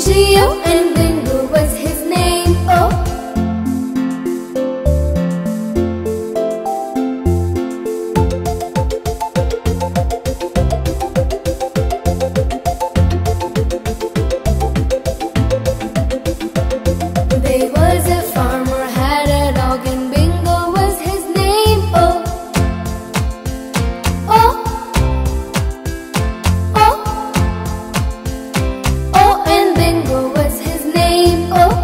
Geo and Bingo was his name. Oh. There was a farmer had a dog and Bingo was his name. Oh. Oh. Oh. Oh, and Bingo was his name. Oh.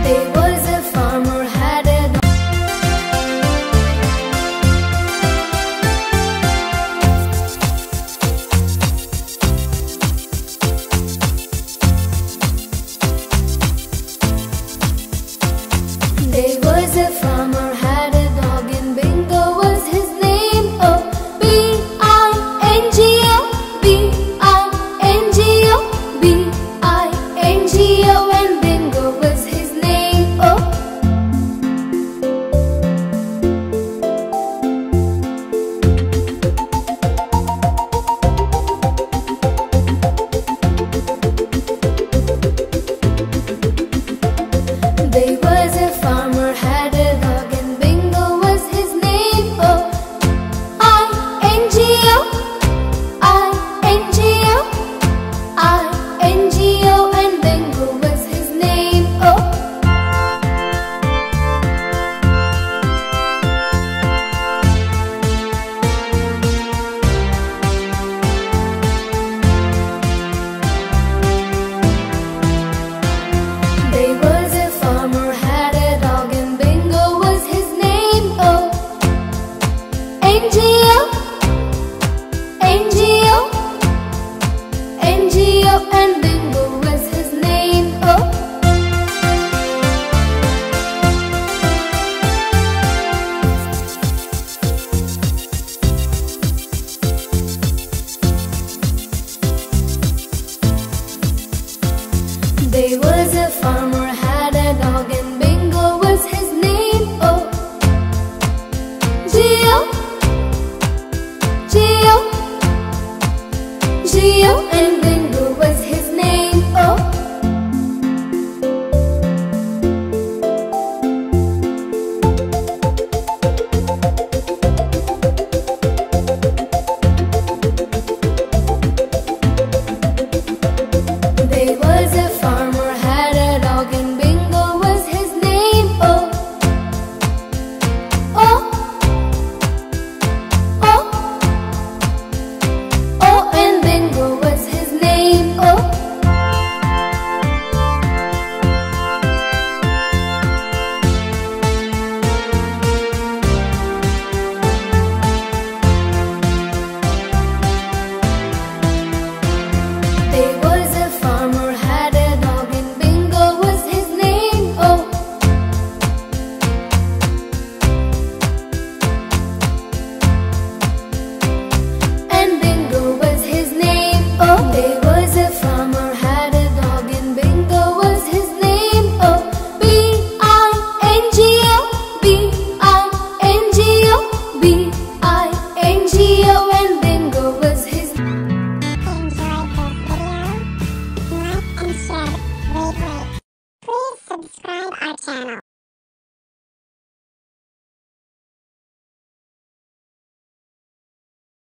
There was a farmer had a dog. There was a farmer had a dog and Bingo was his name. Oh, B-I-N-G-O, B-I-N-G-O, B-I-N-G-O, and Bingo was his name. Oh. There was a farmer had a dog and Bingo was his name. Oh, I-N-G-O, I-N-G-O, I-N-G-O, and Bingo was his name. Oh. There was a farmer had a dog and Bingo was his name. Oh, N-G-O, N-G-O, N-G-O, and Bingo was his name. Oh. There was a farmer had a dog and Bingo was his name. Oh, Geo, Geo, Geo, and Bingo was his name. Oh. There was a farmer had a dog and Bingo was his name. Oh. Oh. Oh. Oh, and Bingo was his name. Oh. There was a farmer had a dog and Bingo was his name. Oh. And Bingo was his name. Oh. There was a farmer had a dog and Bingo was his name. Oh. B-I-N-G-O, B-I-N-G-O, B-I-N-G-O, and Bingo was his name. Enjoyed this video, like and share it greatly. Please subscribe our channel.